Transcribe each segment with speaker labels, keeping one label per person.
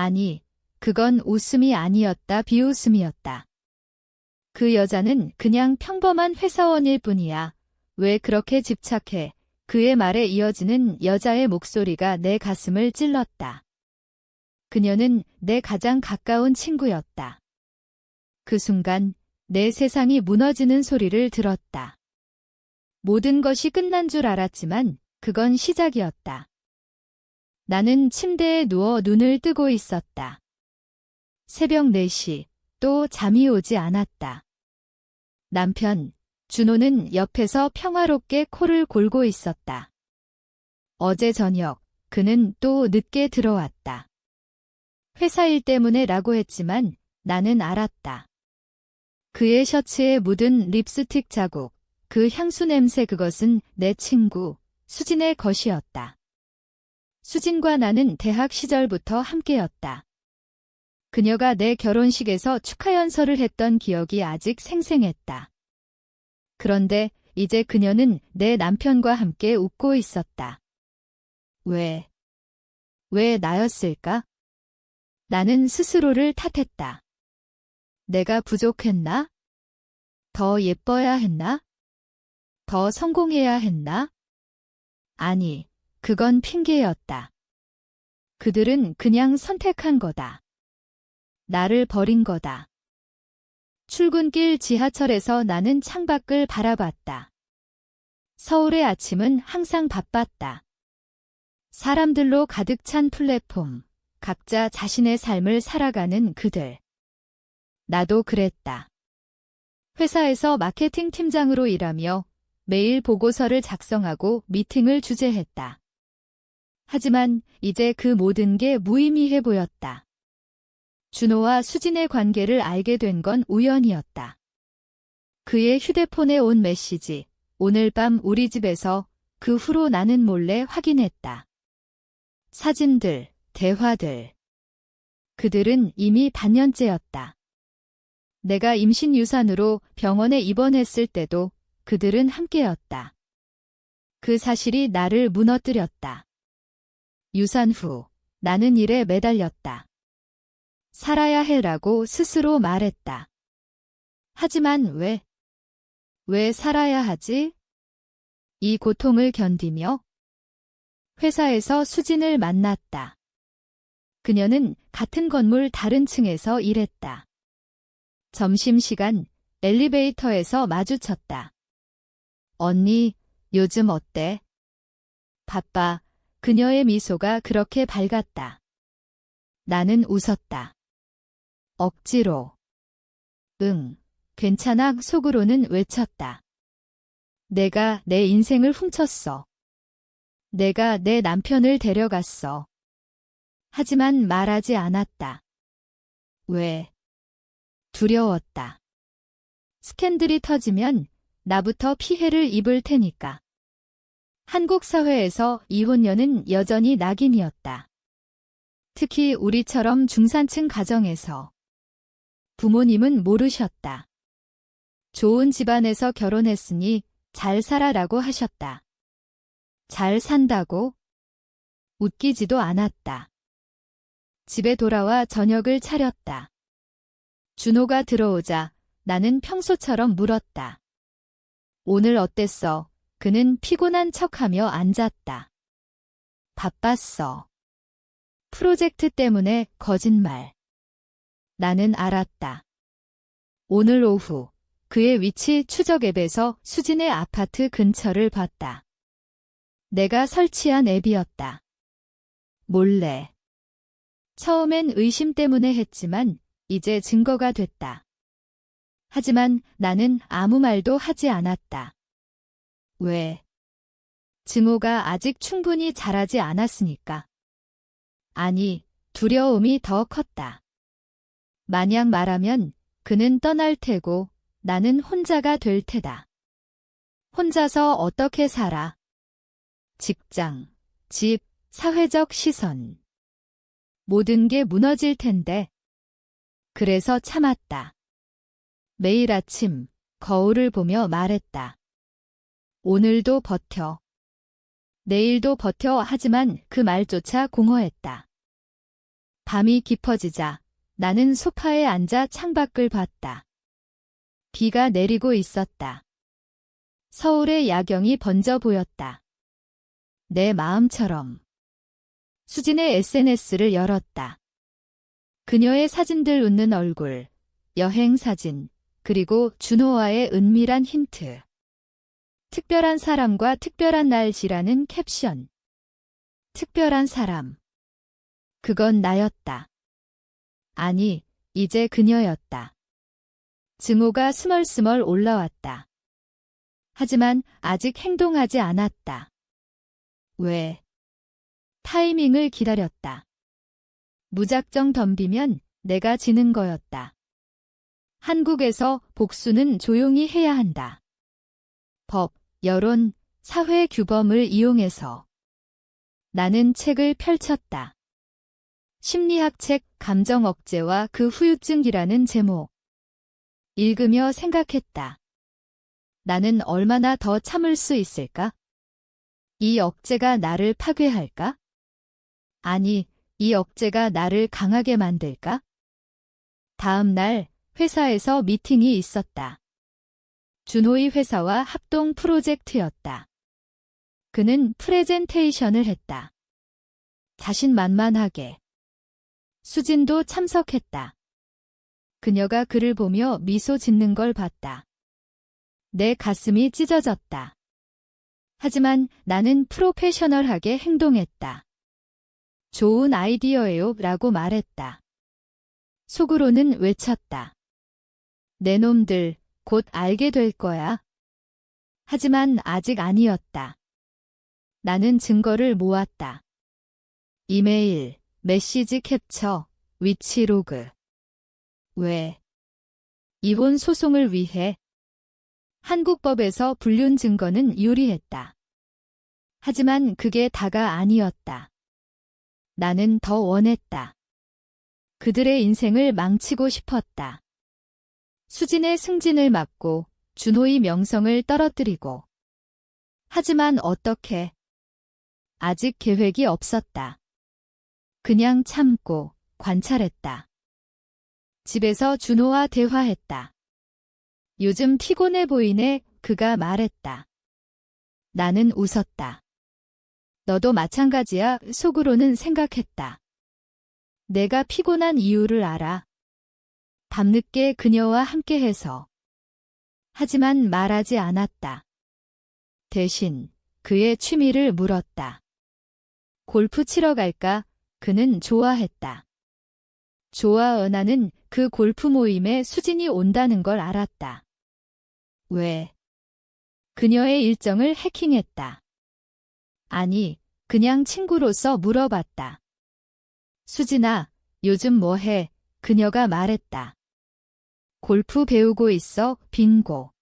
Speaker 1: 아니, 그건 웃음이 아니었다. 비웃음이었다. 그 여자는 그냥 평범한 회사원일 뿐이야. 왜 그렇게 집착해? 그의 말에 이어지는 여자의 목소리가 내 가슴을 찔렀다. 그녀는 내 가장 가까운 친구였다. 그 순간 내 세상이 무너지는 소리를 들었다. 모든 것이 끝난 줄 알았지만 그건 시작이었다. 나는 침대에 누워 눈을 뜨고 있었다. 새벽 4시, 또 잠이 오지 않았다. 남편, 준호는 옆에서 평화롭게 코를 골고 있었다. 어제 저녁, 그는 또 늦게 들어왔다. 회사 일 때문에 라고 했지만 나는 알았다. 그의 셔츠에 묻은 립스틱 자국, 그 향수 냄새, 그것은 내 친구, 수진의 것이었다. 수진과 나는 대학 시절부터 함께였다. 그녀가 내 결혼식에서 축하 연설을 했던 기억이 아직 생생했다. 그런데 이제 그녀는 내 남편과 함께 웃고 있었다. 왜 나였을까? 나는 스스로를 탓했다. 내가 부족했나? 더 예뻐야 했나? 더 성공해야 했나? 아니, 그건 핑계였다. 그들은 그냥 선택한 거다. 나를 버린 거다. 출근길 지하철에서 나는 창밖을 바라봤다. 서울의 아침은 항상 바빴다. 사람들로 가득 찬 플랫폼, 각자 자신의 삶을 살아가는 그들. 나도 그랬다. 회사에서 마케팅 팀장으로 일하며 매일 보고서를 작성하고 미팅을 주재했다. 하지만 이제 그 모든 게 무의미해 보였다. 준호와 수진의 관계를 알게 된 건 우연이었다. 그의 휴대폰에 온 메시지, 오늘 밤 우리 집에서. 그 후로 나는 몰래 확인했다. 사진들, 대화들. 그들은 이미 반년째였다. 내가 임신 유산으로 병원에 입원했을 때도 그들은 함께였다. 그 사실이 나를 무너뜨렸다. 유산 후 나는 일에 매달렸다. 살아야 해라고 스스로 말했다. 하지만 왜 살아야 하지? 이 고통을 견디며 회사에서 수진을 만났다. 그녀는 같은 건물 다른 층에서 일했다. 점심시간 엘리베이터에서 마주쳤다. 언니, 요즘 어때? 바빠. 그녀의 미소가 그렇게 밝았다. 나는 웃었다. 억지로. 응, 괜찮아. 속으로는 외쳤다. 내가 내 인생을 훔쳤어. 내가 내 남편을 데려갔어. 하지만 말하지 않았다. 왜? 두려웠다. 스캔들이 터지면 나부터 피해를 입을 테니까. 한국 사회에서 이혼녀는 여전히 낙인이었다. 특히 우리처럼 중산층 가정에서. 부모님은 모르셨다. 좋은 집안에서 결혼했으니 잘 살아라고 하셨다. 잘 산다고? 웃기지도 않았다. 집에 돌아와 저녁을 차렸다. 준호가 들어오자 나는 평소처럼 물었다. 오늘 어땠어? 그는 피곤한 척하며 앉았다. 바빴어. 프로젝트 때문에. 거짓말. 나는 알았다. 오늘 오후 그의 위치 추적 앱에서 수진의 아파트 근처를 봤다. 내가 설치한 앱이었다. 몰래. 처음엔 의심 때문에 했지만 이제 증거가 됐다. 하지만 나는 아무 말도 하지 않았다. 왜? 증오가 아직 충분히 자라지 않았으니까. 아니, 두려움이 더 컸다. 만약 말하면 그는 떠날 테고 나는 혼자가 될 테다. 혼자서 어떻게 살아? 직장, 집, 사회적 시선. 모든 게 무너질 텐데. 그래서 참았다. 매일 아침 거울을 보며 말했다. 오늘도 버텨. 내일도 버텨. 하지만 그 말조차 공허했다. 밤이 깊어지자 나는 소파에 앉아 창밖을 봤다. 비가 내리고 있었다. 서울의 야경이 번져 보였다. 내 마음처럼. 수진의 SNS를 열었다. 그녀의 사진들 웃는 얼굴, 여행 사진, 그리고 준호와의 은밀한 힌트. 특별한 사람과 특별한 날씨라는 캡션. 특별한 사람. 그건 나였다. 아니, 이제 그녀였다. 증오가 스멀스멀 올라왔다. 하지만 아직 행동하지 않았다. 왜? 타이밍을 기다렸다. 무작정 덤비면 내가 지는 거였다. 한국에서 복수는 조용히 해야 한다. 법, 여론, 사회 규범을 이용해서. 나는 책을 펼쳤다. 심리학 책 감정 억제와 그 후유증이라는 제목. 읽으며 생각했다. 나는 얼마나 더 참을 수 있을까? 이 억제가 나를 파괴할까? 아니, 이 억제가 나를 강하게 만들까? 다음 날 회사에서 미팅이 있었다. 준호의 회사와 합동 프로젝트였다. 그는 프레젠테이션을 했다. 자신만만하게. 수진도 참석했다. 그녀가 그를 보며 미소 짓는 걸 봤다. 내 가슴이 찢어졌다. 하지만 나는 프로페셔널하게 행동했다. 좋은 아이디어예요 라고 말했다. 속으로는 외쳤다. 내 놈들 곧 알게 될 거야. 하지만 아직 아니었다. 나는 증거를 모았다. 이메일, 메시지 캡처, 위치 로그. 왜? 이혼 소송을 위해. 한국법에서 불륜 증거는 유리했다. 하지만 그게 다가 아니었다. 나는 더 원했다. 그들의 인생을 망치고 싶었다. 수진의 승진을 막고 준호의 명성을 떨어뜨리고. 하지만 어떻게? 아직 계획이 없었다. 그냥 참고 관찰했다. 집에서 준호와 대화했다. 요즘 피곤해 보이네, 그가 말했다. 나는 웃었다. 너도 마찬가지야, 속으로는 생각했다. 내가 피곤한 이유를 알아. 밤늦게 그녀와 함께해서. 하지만 말하지 않았다. 대신 그의 취미를 물었다. 골프 치러 갈까? 그는 좋아했다. 나는 그 골프 모임에 수진이 온다는 걸 알았다. 왜? 그녀의 일정을 해킹했다. 아니, 그냥 친구로서 물어봤다. 수진아, 요즘 뭐 해? 그녀가 말했다. 골프 배우고 있어, 빙고.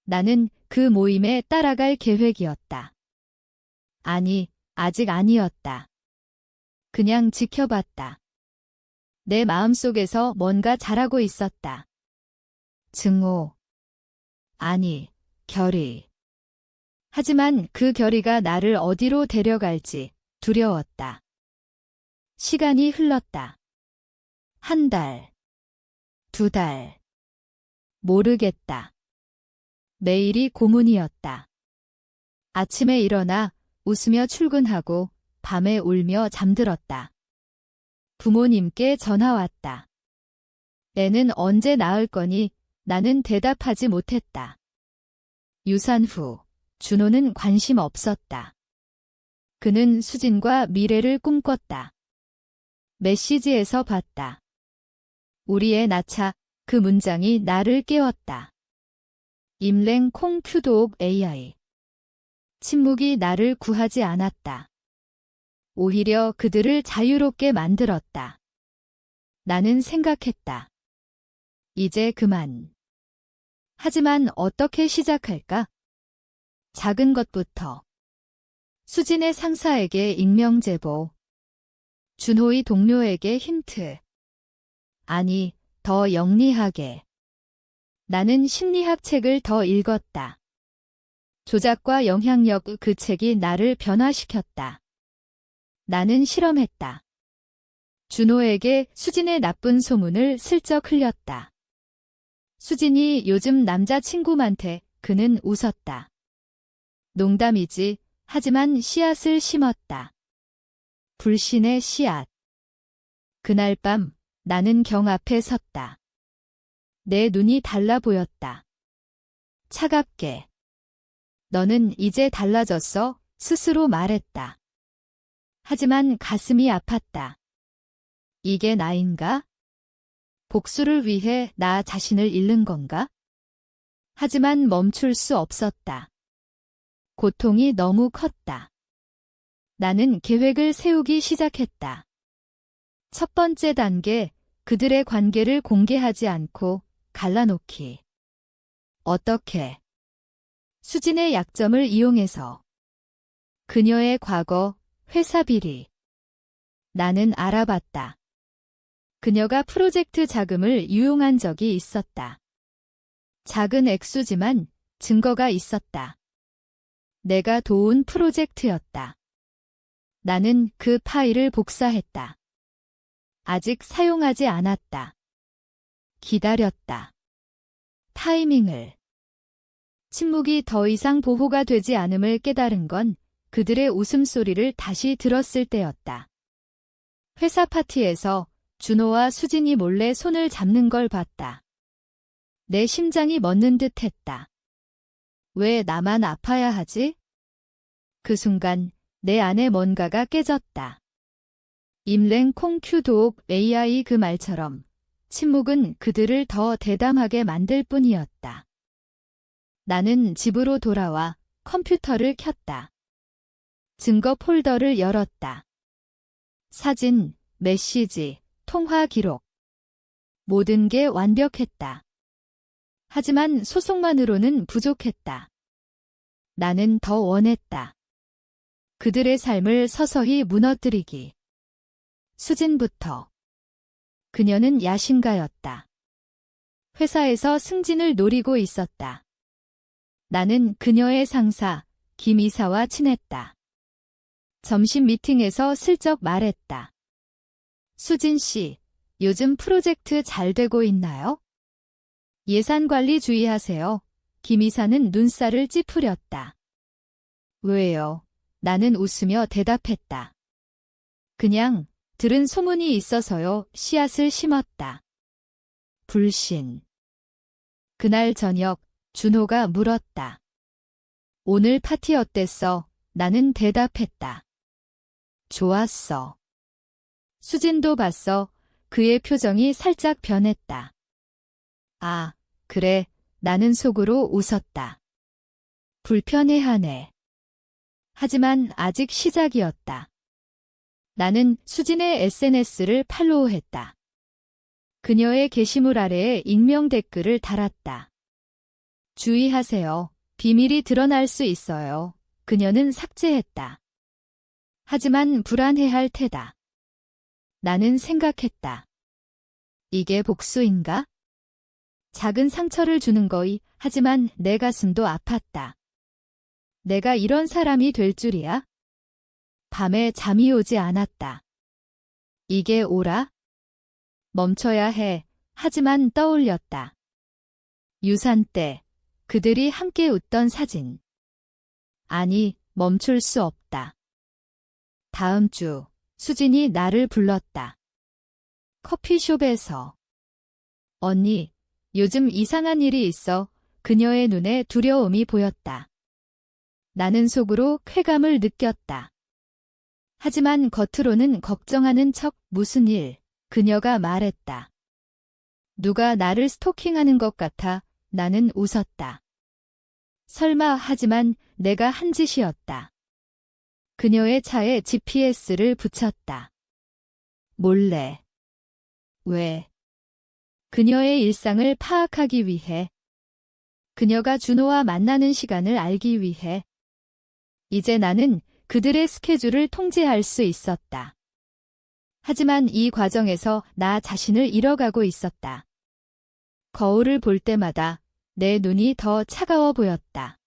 Speaker 1: 나는 그 모임에 따라갈 계획이었다. 아니, 아직 아니었다. 그냥 지켜봤다. 내 마음속에서 뭔가 자라고 있었다. 증오. 아니, 결의. 하지만 그 결의가 나를 어디로 데려갈지 두려웠다. 시간이 흘렀다. 한 달. 2달. 모르겠다. 매일이 고문이었다. 아침에 일어나 웃으며 출근하고 밤에 울며 잠들었다. 부모님께 전화 왔다. 애는 언제 낳을 거니? 나는 대답하지 못했다. 유산 후 준호는 관심 없었다. 그는 수진과 미래를 꿈꿨다. 메시지에서 봤다. 우리의 나차, 그 문장이 나를 깨웠다. 임랭 콩 큐도옥 AI. 침묵이 나를 구하지 않았다. 오히려 그들을 자유롭게 만들었다. 나는 생각했다. 이제 그만. 하지만 어떻게 시작할까? 작은 것부터. 수진의 상사에게 익명 제보. 준호의 동료에게 힌트. 아니, 더 영리하게. 나는 심리학 책을 더 읽었다. 조작과 영향력, 그 책이 나를 변화시켰다. 나는 실험했다. 준호에게 수진의 나쁜 소문을 슬쩍 흘렸다. 수진이 요즘 남자친구한테 그는 웃었다. 농담이지, 하지만 씨앗을 심었다. 불신의 씨앗. 그날 밤 나는 경 앞에 섰다. 내 눈이 달라 보였다. 차갑게. 너는 이제 달라졌어, 스스로 말했다. 하지만 가슴이 아팠다. 이게 나인가? 복수를 위해 나 자신을 잃는 건가? 하지만 멈출 수 없었다. 고통이 너무 컸다. 나는 계획을 세우기 시작했다. 첫 번째 단계, 그들의 관계를 공개하지 않고 갈라놓기. 어떻게? 수진의 약점을 이용해서. 그녀의 과거, 회사 비리. 나는 알아봤다. 그녀가 프로젝트 자금을 유용한 적이 있었다. 작은 액수지만 증거가 있었다. 내가 도운 프로젝트였다. 나는 그 파일을 복사했다. 아직 사용하지 않았다. 기다렸다. 타이밍을. 침묵이 더 이상 보호가 되지 않음을 깨달은 건 그들의 웃음소리를 다시 들었을 때였다. 회사 파티에서 준호와 수진이 몰래 손을 잡는 걸 봤다. 내 심장이 멎는 듯 했다. 왜 나만 아파야 하지? 그 순간 내 안에 뭔가가 깨졌다. 임랭 콩큐도옥 AI 그 말처럼 침묵은 그들을 더 대담하게 만들 뿐이었다. 나는 집으로 돌아와 컴퓨터를 켰다. 증거 폴더를 열었다. 사진, 메시지, 통화 기록. 모든 게 완벽했다. 하지만 소송만으로는 부족했다. 나는 더 원했다. 그들의 삶을 서서히 무너뜨리기. 수진부터. 그녀는 야심가였다. 회사에서 승진을 노리고 있었다. 나는 그녀의 상사, 김 이사와 친했다. 점심 미팅에서 슬쩍 말했다. 수진 씨, 요즘 프로젝트 잘 되고 있나요? 예산 관리 주의하세요. 김 이사는 눈살을 찌푸렸다. 왜요? 나는 웃으며 대답했다. 그냥 들은 소문이 있어서요. 씨앗을 심었다. 불신. 그날 저녁 준호가 물었다. 오늘 파티 어땠어? 나는 대답했다. 좋았어. 수진도 봤어. 그의 표정이 살짝 변했다. 아, 그래. 나는 속으로 웃었다. 불편해하네. 하지만 아직 시작이었다. 나는 수진의 SNS를 팔로우했다. 그녀의 게시물 아래에 익명 댓글을 달았다. 주의하세요. 비밀이 드러날 수 있어요. 그녀는 삭제했다. 하지만 불안해할 테다. 나는 생각했다. 이게 복수인가? 작은 상처를 주는 거이, 하지만 내 가슴도 아팠다. 내가 이런 사람이 될 줄이야? 밤에 잠이 오지 않았다. 이게 오라? 멈춰야 해. 하지만 떠올렸다. 유산 때 그들이 함께 웃던 사진. 아니, 멈출 수 없다. 다음 주 수진이 나를 불렀다. 커피숍에서. 언니, 요즘 이상한 일이 있어. 그녀의 눈에 두려움이 보였다. 나는 속으로 쾌감을 느꼈다. 하지만 겉으로는 걱정하는 척 무슨 일, 그녀가 말했다. 누가 나를 스토킹하는 것 같아. 나는 웃었다. 설마 하지만 내가 한 짓이었다. 그녀의 차에 GPS를 붙였다. 몰래. 왜? 그녀의 일상을 파악하기 위해. 그녀가 준호와 만나는 시간을 알기 위해. 이제 나는 그들의 스케줄을 통제할 수 있었다. 하지만 이 과정에서 나 자신을 잃어가고 있었다. 거울을 볼 때마다 내 눈이 더 차가워 보였다.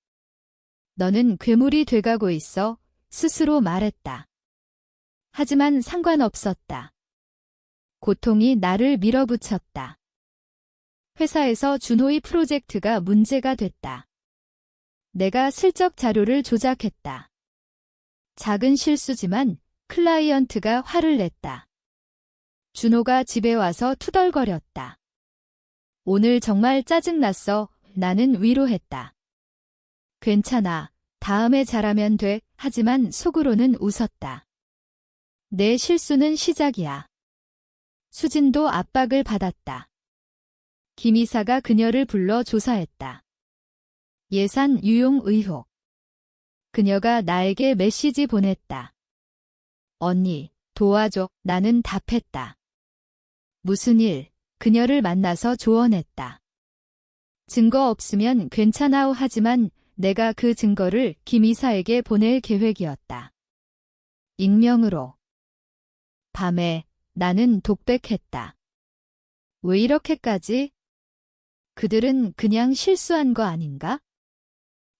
Speaker 1: 너는 괴물이 돼가고 있어, 스스로 말했다. 하지만 상관없었다. 고통이 나를 밀어붙였다. 회사에서 준호의 프로젝트가 문제가 됐다. 내가 슬쩍 자료를 조작했다. 작은 실수지만 클라이언트가 화를 냈다. 준호가 집에 와서 투덜거렸다. 오늘 정말 짜증났어. 나는 위로했다. 괜찮아. 다음에 잘하면 돼. 하지만 속으로는 웃었다. 내 실수는 시작이야. 수진도 압박을 받았다. 김 이사가 그녀를 불러 조사했다. 예산 유용 의혹. 그녀가 나에게 메시지 보냈다. 언니, 도와줘. 나는 답했다. 무슨 일? 그녀를 만나서 조언했다. 증거 없으면 괜찮아오 하지만 내가 그 증거를 김 이사에게 보낼 계획이었다. 익명으로. 밤에 나는 독백했다. 왜 이렇게까지? 그들은 그냥 실수한 거 아닌가?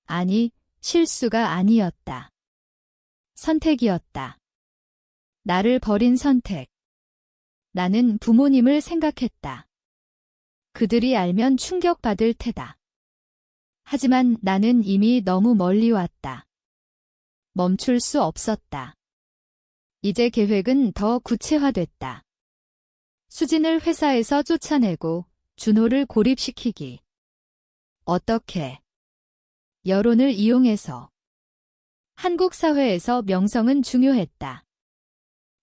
Speaker 1: 아니, 실수가 아니었다. 선택이었다. 나를 버린 선택. 나는 부모님을 생각했다. 그들이 알면 충격받을 테다. 하지만 나는 이미 너무 멀리 왔다. 멈출 수 없었다. 이제 계획은 더 구체화됐다. 수진을 회사에서 쫓아내고 준호를 고립시키기. 어떻게? 여론을 이용해서. 한국 사회에서 명성은 중요했다.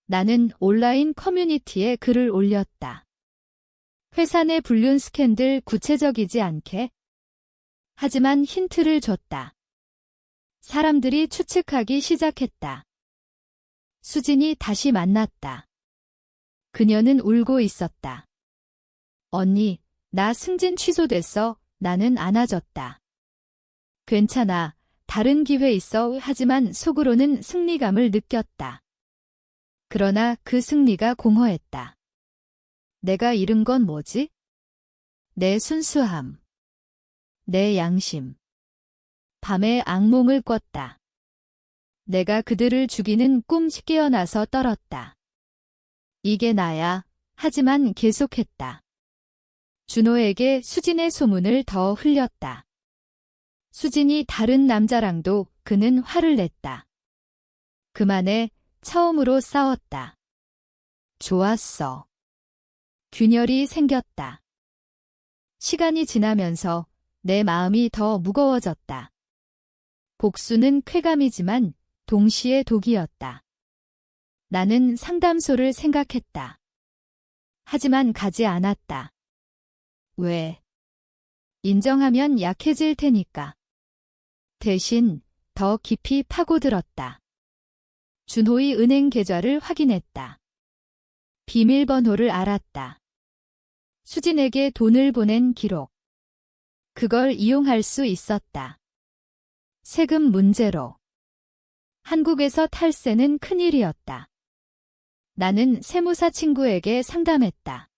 Speaker 1: 나는 온라인 커뮤니티에 글을 올렸다. 회사 내 불륜 스캔들 구체적이지 않게. 하지만 힌트를 줬다. 사람들이 추측하기 시작했다. 수진이 다시 만났다. 그녀는 울고 있었다. 언니, 나 승진 취소됐어. 나는 안아줬다. 괜찮아. 다른 기회 있어. 하지만 속으로는 승리감을 느꼈다. 그러나 그 승리가 공허했다. 내가 잃은 건 뭐지? 내 순수함. 내 양심. 밤에 악몽을 꿨다. 내가 그들을 죽이는 꿈 깨어나서 떨었다. 이게 나야. 하지만 계속했다. 준호에게 수진의 소문을 더 흘렸다. 수진이 다른 남자랑도 그는 화를 냈다. 그만해. 처음으로 싸웠다. 좋았어. 균열이 생겼다. 시간이 지나면서 내 마음이 더 무거워졌다. 복수는 쾌감이지만 동시에 독이었다. 나는 상담소를 생각했다. 하지만 가지 않았다. 왜? 인정하면 약해질 테니까. 대신 더 깊이 파고들었다. 준호의 은행 계좌를 확인했다. 비밀번호를 알았다. 수진에게 돈을 보낸 기록. 그걸 이용할 수 있었다. 세금 문제로. 한국에서 탈세는 큰일이었다. 나는 세무사 친구에게 상담했다.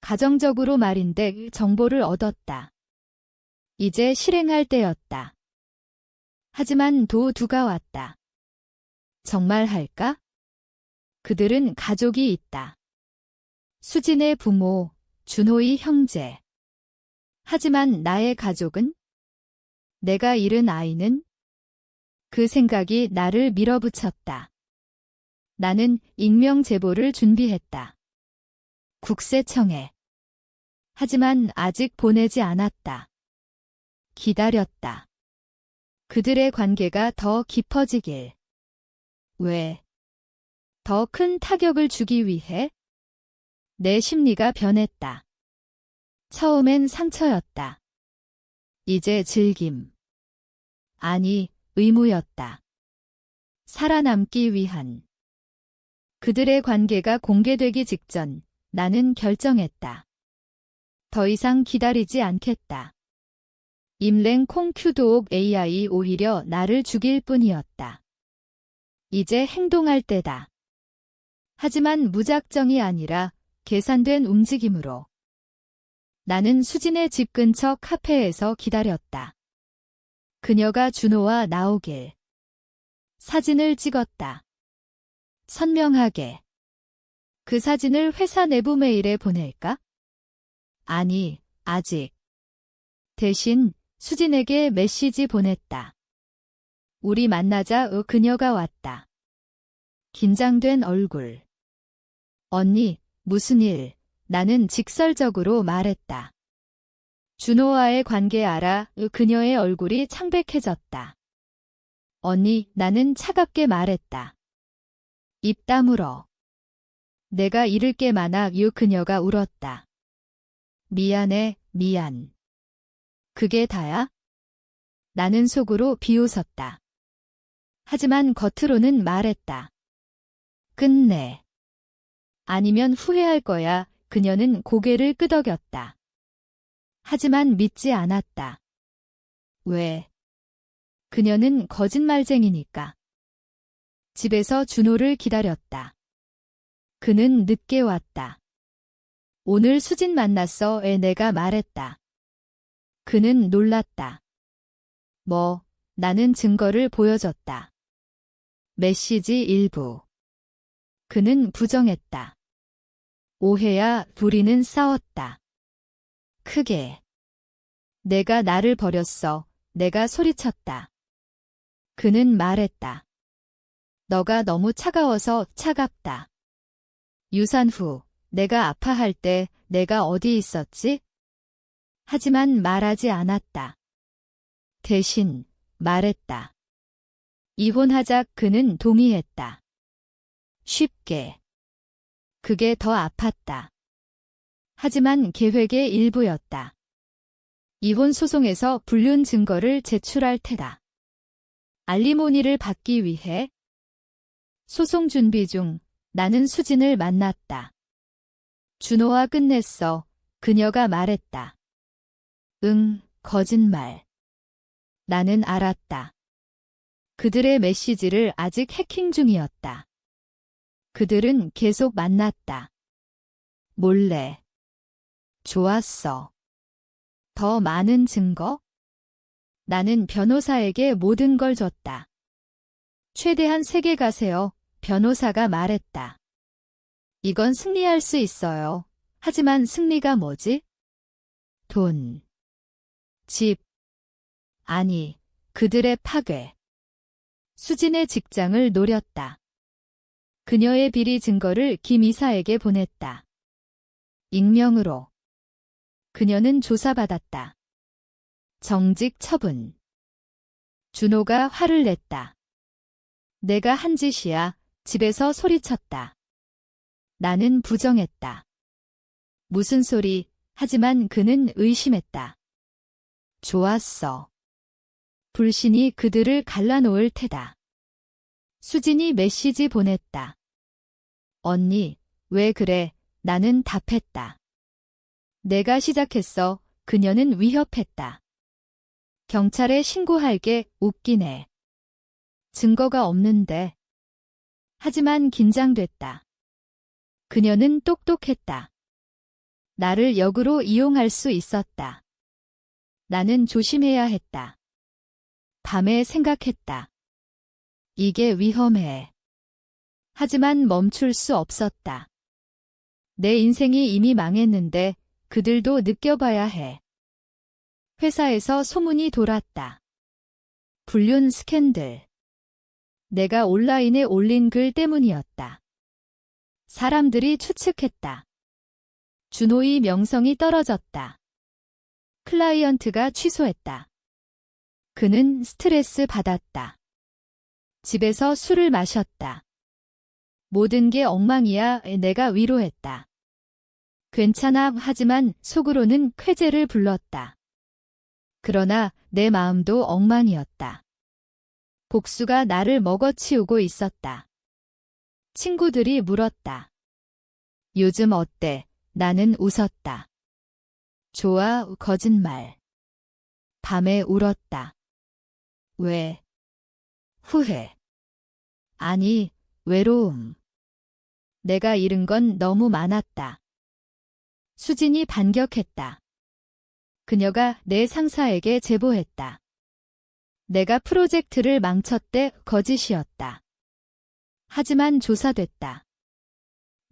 Speaker 1: 가정적으로 말인데 정보를 얻었다. 이제 실행할 때였다. 하지만 도두가 왔다. 정말 할까? 그들은 가족이 있다. 수진의 부모, 준호의 형제. 하지만 나의 가족은? 내가 잃은 아이는? 그 생각이 나를 밀어붙였다. 나는 익명 제보를 준비했다. 국세청에. 하지만 아직 보내지 않았다. 기다렸다. 그들의 관계가 더 깊어지길. 왜? 더 큰 타격을 주기 위해? 내 심리가 변했다. 처음엔 상처였다. 이제 즐김. 아니, 의무였다. 살아남기 위한. 그들의 관계가 공개되기 직전 나는 결정했다. 더 이상 기다리지 않겠다. 임랭 콩큐도옥 AI 오히려 나를 죽일 뿐이었다. 이제 행동할 때다. 하지만 무작정이 아니라 계산된 움직임으로. 나는 수진의 집 근처 카페에서 기다렸다. 그녀가 준호와 나오길. 사진을 찍었다. 선명하게. 그 사진을 회사 내부 메일에 보낼까? 아니, 아직. 대신 수진에게 메시지 보냈다. 우리 만나자. 그녀가 왔다. 긴장된 얼굴. 언니, 무슨 일? 나는 직설적으로 말했다. 준호와의 관계 알아? 그녀의 얼굴이 창백해졌다. 언니, 나는 차갑게 말했다. 입 다물어. 내가 잃을 게 많아. 그녀가 울었다. 미안해, 미안. 그게 다야? 나는 속으로 비웃었다. 하지만 겉으로는 말했다. 끝내. 아니면 후회할 거야. 그녀는 고개를 끄덕였다. 하지만 믿지 않았다. 왜? 그녀는 거짓말쟁이니까. 집에서 준호를 기다렸다. 그는 늦게 왔다. 오늘 수진 만났어. 내가 말했다. 그는 놀랐다. 뭐, 나는 증거를 보여줬다. 메시지 일부. 그는 부정했다. 오해야. 우리는 싸웠다. 크게. 내가 나를 버렸어. 내가 소리쳤다. 그는 말했다. 너가 너무 차가워서. 차갑다. 유산 후 내가 아파할 때 내가 어디 있었지? 하지만 말하지 않았다. 대신 말했다. 이혼하자. 그는 동의했다. 쉽게. 그게 더 아팠다. 하지만 계획의 일부였다. 이혼 소송에서 불륜 증거를 제출할 테다. 알리모니를 받기 위해. 소송 준비 중. 나는 수진을 만났다. 준호와 끝냈어. 그녀가 말했다. 응, 거짓말. 나는 알았다. 그들의 메시지를 아직 해킹 중이었다. 그들은 계속 만났다. 몰래. 좋았어. 더 많은 증거? 나는 변호사에게 모든 걸 줬다. 최대한 세게 가세요. 변호사가 말했다. 이건 승리할 수 있어요. 하지만 승리가 뭐지? 돈. 집. 아니, 그들의 파괴. 수진의 직장을 노렸다. 그녀의 비리 증거를 김 이사에게 보냈다. 익명으로. 그녀는 조사받았다. 정직 처분. 준호가 화를 냈다. 내가 한 짓이야. 집에서 소리쳤다. 나는 부정했다. 무슨 소리? 하지만 그는 의심했다. 좋았어. 불신이 그들을 갈라놓을 테다. 수진이 메시지 보냈다. 언니, 왜 그래? 나는 답했다. 내가 시작했어. 그녀는 위협했다. 경찰에 신고할게. 웃기네. 증거가 없는데. 하지만 긴장됐다. 그녀는 똑똑했다. 나를 역으로 이용할 수 있었다. 나는 조심해야 했다. 밤에 생각했다. 이게 위험해. 하지만 멈출 수 없었다. 내 인생이 이미 망했는데 그들도 느껴봐야 해. 회사에서 소문이 돌았다. 불륜 스캔들. 내가 온라인에 올린 글 때문이었다. 사람들이 추측했다. 준호의 명성이 떨어졌다. 클라이언트가 취소했다. 그는 스트레스 받았다. 집에서 술을 마셨다. 모든 게 엉망이야. 내가 위로했다. 괜찮아. 하지만 속으로는 쾌재를 불렀다. 그러나 내 마음도 엉망이었다. 복수가 나를 먹어치우고 있었다. 친구들이 물었다. 요즘 어때? 나는 웃었다. 좋아. 거짓말. 밤에 울었다. 왜? 후회. 아니, 외로움. 내가 잃은 건 너무 많았다. 수진이 반격했다. 그녀가 내 상사에게 제보했다. 내가 프로젝트를 망쳤대. 거짓이었다. 하지만 조사됐다.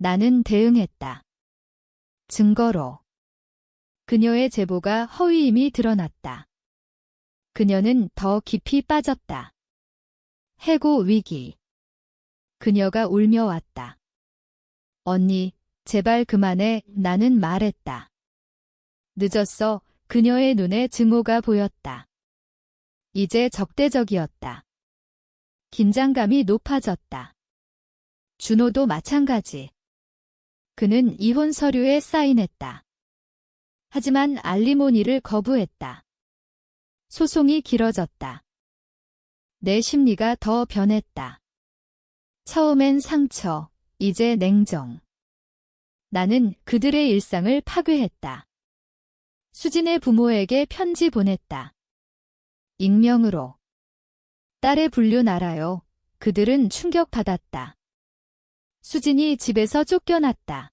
Speaker 1: 나는 대응했다. 증거로. 그녀의 제보가 허위임이 드러났다. 그녀는 더 깊이 빠졌다. 해고 위기. 그녀가 울며 왔다. 언니, 제발 그만해. 나는 말했다. 늦었어. 그녀의 눈에 증오가 보였다. 이제 적대적이었다. 긴장감이 높아졌다. 준호도 마찬가지. 그는 이혼 서류에 사인했다. 하지만 알리모니를 거부했다. 소송이 길어졌다. 내 심리가 더 변했다. 처음엔 상처, 이제 냉정. 나는 그들의 일상을 파괴했다. 수진의 부모에게 편지 보냈다. 익명으로. 딸의 불륜 알아요. 그들은 충격받았다. 수진이 집에서 쫓겨났다.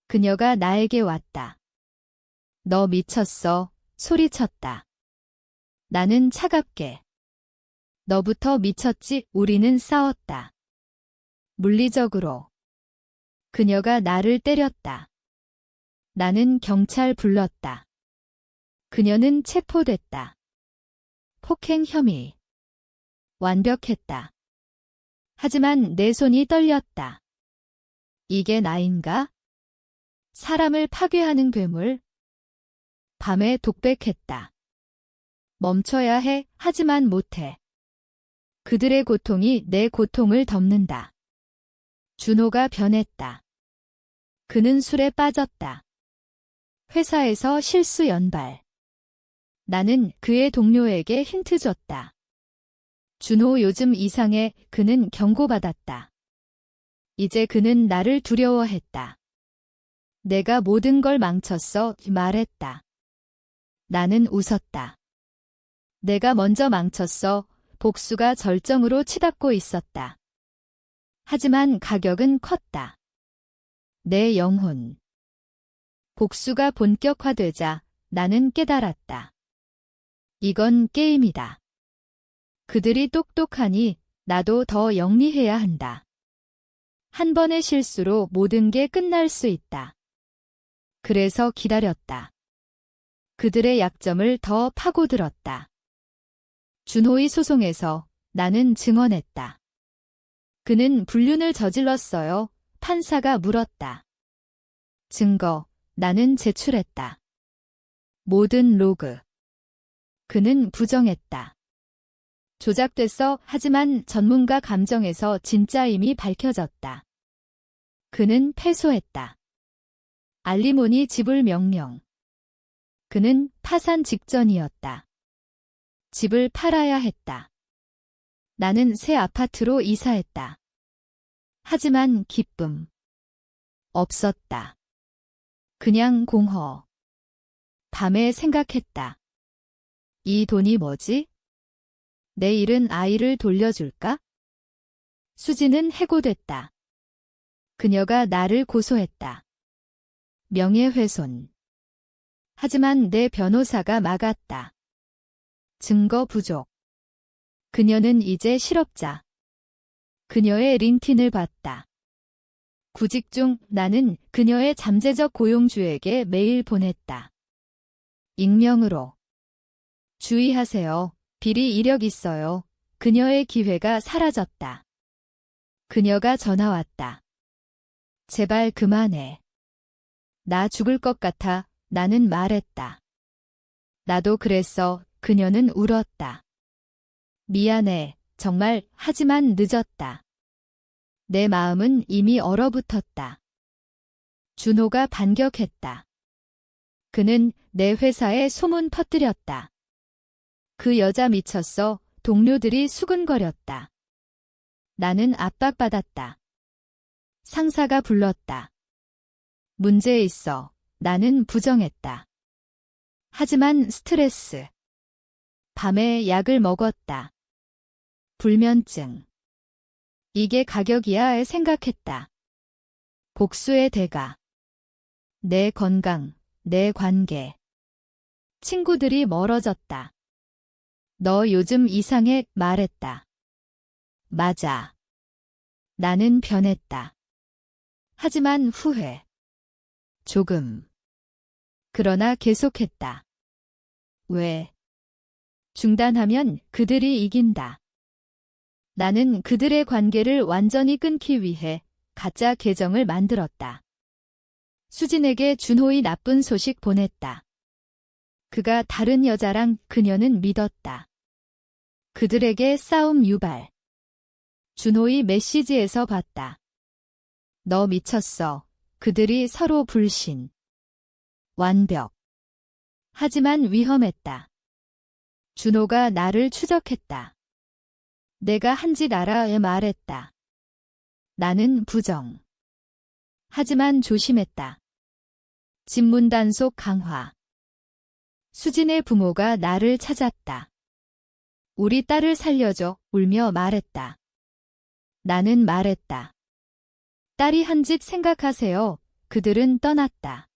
Speaker 1: 그녀가 나에게 왔다. 너 미쳤어. 소리쳤다. 나는 차갑게. 너부터 미쳤지. 우리는 싸웠다. 물리적으로. 그녀가 나를 때렸다. 나는 경찰 불렀다. 그녀는 체포됐다. 폭행 혐의. 완벽했다. 하지만 내 손이 떨렸다. 이게 나인가? 사람을 파괴하는 괴물? 밤에 독백했다. 멈춰야 해. 하지만 못해. 그들의 고통이 내 고통을 덮는다. 준호가 변했다. 그는 술에 빠졌다. 회사에서 실수 연발. 나는 그의 동료에게 힌트 줬다. 준호 요즘 이상해. 그는 경고받았다. 이제 그는 나를 두려워했다. 내가 모든 걸 망쳤어. 말했다. 나는 웃었다. 내가 먼저 망쳤어. 복수가 절정으로 치닫고 있었다. 하지만 가격은 컸다. 내 영혼. 복수가 본격화되자 나는 깨달았다. 이건 게임이다. 그들이 똑똑하니 나도 더 영리해야 한다. 한 번의 실수로 모든 게 끝날 수 있다. 그래서 기다렸다. 그들의 약점을 더 파고들었다. 준호의 소송에서 나는 증언했다. 그는 불륜을 저질렀어요. 판사가 물었다. 증거. 나는 제출했다. 모든 로그. 그는 부정했다. 조작됐어. 하지만 전문가 감정에서 진짜임이 밝혀졌다. 그는 패소했다. 알리모니 지불 명령. 그는 파산 직전이었다. 집을 팔아야 했다. 나는 새 아파트로 이사했다. 하지만 기쁨. 없었다. 그냥 공허. 밤에 생각했다. 이 돈이 뭐지? 내일은 아이를 돌려줄까? 수지는 해고됐다. 그녀가 나를 고소했다. 명예훼손. 하지만 내 변호사가 막았다. 증거 부족. 그녀는 이제 실업자. 그녀의 링틴을 봤다. 구직 중. 나는 그녀의 잠재적 고용주에게 메일 보냈다. 익명으로. 주의하세요. 비리 이력 있어요. 그녀의 기회가 사라졌다. 그녀가 전화 왔다. 제발 그만해. 나 죽을 것 같아. 나는 말했다. 나도 그랬어. 그녀는 울었다. 미안해. 정말. 하지만 늦었다. 내 마음은 이미 얼어붙었다. 준호가 반격했다. 그는 내 회사에 소문 퍼뜨렸다. 그 여자 미쳤어. 동료들이 수근거렸다. 나는 압박받았다. 상사가 불렀다. 문제 있어. 나는 부정했다. 하지만 스트레스. 밤에 약을 먹었다. 불면증. 이게 가격이야 생각했다. 복수의 대가. 내 건강, 내 관계. 친구들이 멀어졌다. 너 요즘 이상해 말했다. 맞아. 나는 변했다. 하지만 후회. 조금. 그러나 계속했다. 왜? 중단하면 그들이 이긴다. 나는 그들의 관계를 완전히 끊기 위해 가짜 계정을 만들었다. 수진에게 준호의 나쁜 소식 보냈다. 그가 다른 여자랑 그녀는 믿었다. 그들에게 싸움 유발. 준호의 메시지에서 봤다. 너 미쳤어. 그들이 서로 불신. 완벽. 하지만 위험했다. 준호가 나를 추적했다. 내가 한 짓 알아에 말했다. 나는 부정. 하지만 조심했다. 집문 단속 강화. 수진의 부모가 나를 찾았다. 우리 딸을 살려줘 울며 말했다. 나는 말했다. 딸이 한 짓 생각하세요. 그들은 떠났다.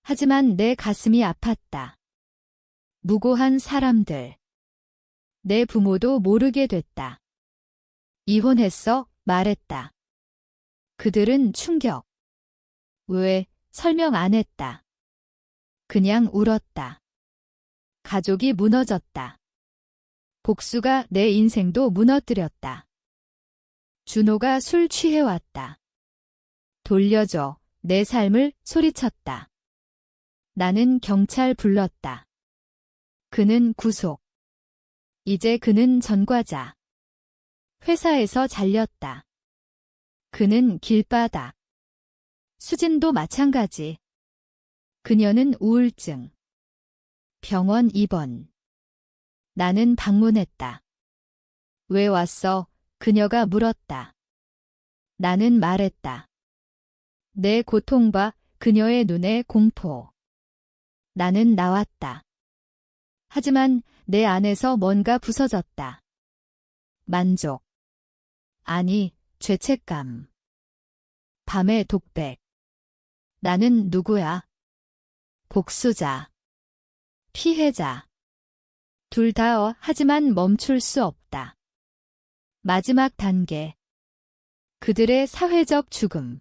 Speaker 1: 하지만 내 가슴이 아팠다. 무고한 사람들. 내 부모도 모르게 됐다. 이혼했어? 말했다. 그들은 충격. 왜? 설명 안 했다. 그냥 울었다. 가족이 무너졌다. 복수가 내 인생도 무너뜨렸다. 준호가 술 취해왔다. 돌려줘. 내 삶을 소리쳤다. 나는 경찰 불렀다. 그는 구속. 이제 그는 전과자. 회사에서 잘렸다. 그는 길바닥. 수진도 마찬가지. 그녀는 우울증. 병원 입원. 나는 방문했다. 왜 왔어? 그녀가 물었다. 나는 말했다. 내 고통 봐. 그녀의 눈에 공포. 나는 나왔다. 하지만 내 안에서 뭔가 부서졌다. 만족. 아니, 죄책감. 밤의 독백. 나는 누구야? 복수자. 피해자. 둘 다 하지만 멈출 수 없다. 마지막 단계. 그들의 사회적 죽음.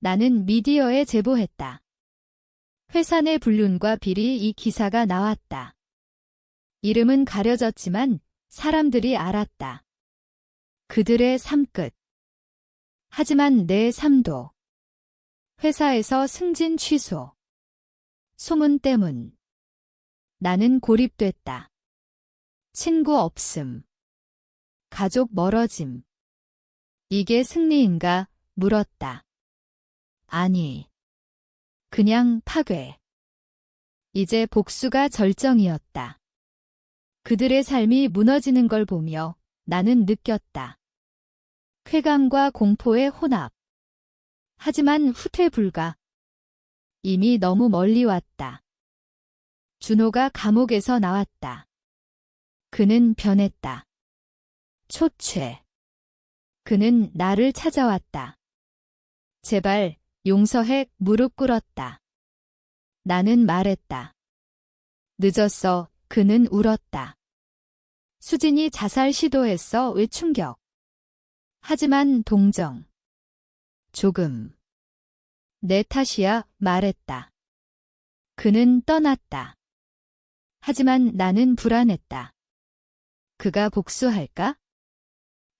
Speaker 1: 나는 미디어에 제보했다. 회사 내 불륜과 비리 이 기사가 나왔다. 이름은 가려졌지만 사람들이 알았다. 그들의 삶 끝. 하지만 내 삶도. 회사에서 승진 취소. 소문 때문. 나는 고립됐다. 친구 없음. 가족 멀어짐. 이게 승리인가? 물었다. 아니. 그냥 파괴. 이제 복수가 절정이었다. 그들의 삶이 무너지는 걸 보며 나는 느꼈다. 쾌감과 공포의 혼합. 하지만 후퇴 불가. 이미 너무 멀리 왔다. 준호가 감옥에서 나왔다. 그는 변했다. 초췌. 그는 나를 찾아왔다. 제발 용서해. 무릎 꿇었다. 나는 말했다. 늦었어. 그는 울었다. 수진이 자살 시도했어. 왜 충격. 하지만 동정. 조금. 내 탓이야. 말했다. 그는 떠났다. 하지만 나는 불안했다. 그가 복수할까?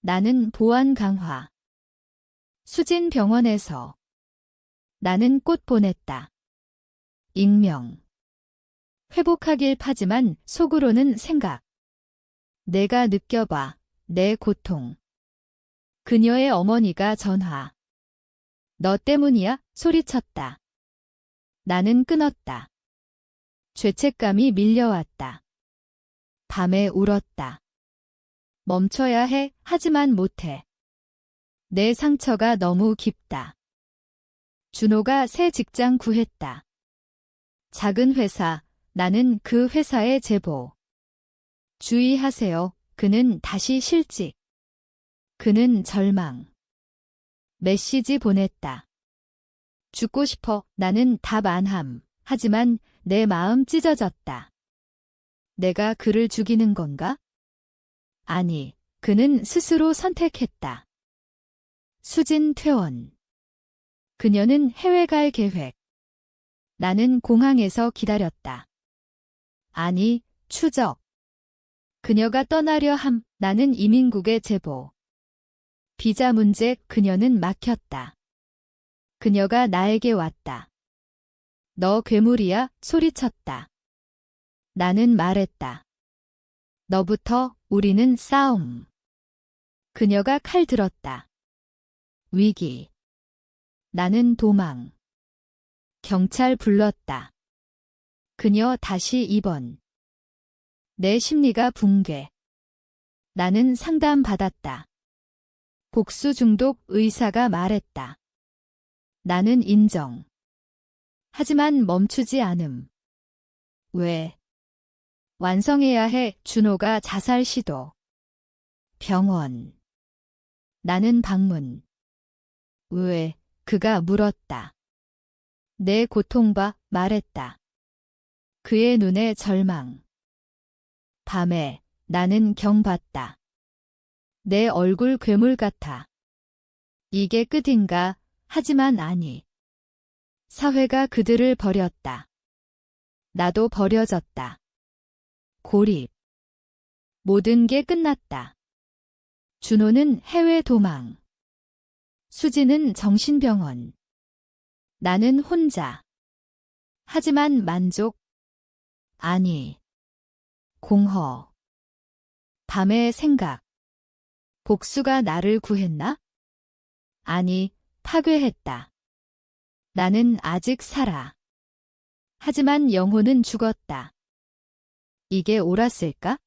Speaker 1: 나는 보안 강화. 수진 병원에서. 나는 꽃 보냈다. 익명. 회복하길 파지만 속으로는 생각. 내가 느껴봐. 내 고통. 그녀의 어머니가 전화. 너 때문이야? 소리쳤다. 나는 끊었다. 죄책감이 밀려왔다. 밤에 울었다. 멈춰야 해. 하지만 못해. 내 상처가 너무 깊다. 준호가 새 직장 구했다. 작은 회사. 나는 그 회사에 제보. 주의하세요. 그는 다시 실직. 그는 절망. 메시지 보냈다. 죽고 싶어. 나는 답 안 함. 하지만 내 마음 찢어졌다. 내가 그를 죽이는 건가? 아니, 그는 스스로 선택했다. 수진 퇴원. 그녀는 해외 갈 계획. 나는 공항에서 기다렸다. 아니, 추적. 그녀가 떠나려 함. 나는 이민국의 제보. 비자 문제. 그녀는 막혔다. 그녀가 나에게 왔다. 너 괴물이야? 소리쳤다. 나는 말했다. 너부터. 우리는 싸움. 그녀가 칼 들었다. 위기. 나는 도망. 경찰 불렀다. 그녀 다시 입원. 내 심리가 붕괴. 나는 상담받았다. 복수 중독. 의사가 말했다. 나는 인정. 하지만 멈추지 않음. 왜? 완성해야 해. 준호가 자살 시도. 병원. 나는 방문. 왜? 그가 물었다. 내 고통 봐. 말했다. 그의 눈에 절망. 밤에 나는 경봤다. 내 얼굴 괴물 같아. 이게 끝인가? 하지만 아니. 사회가 그들을 버렸다. 나도 버려졌다. 고립. 모든 게 끝났다. 준호는 해외 도망. 수지는 정신병원. 나는 혼자. 하지만 만족? 아니. 공허. 밤의 생각. 복수가 나를 구했나? 아니, 파괴했다. 나는 아직 살아. 하지만 영혼은 죽었다. 이게 옳았을까?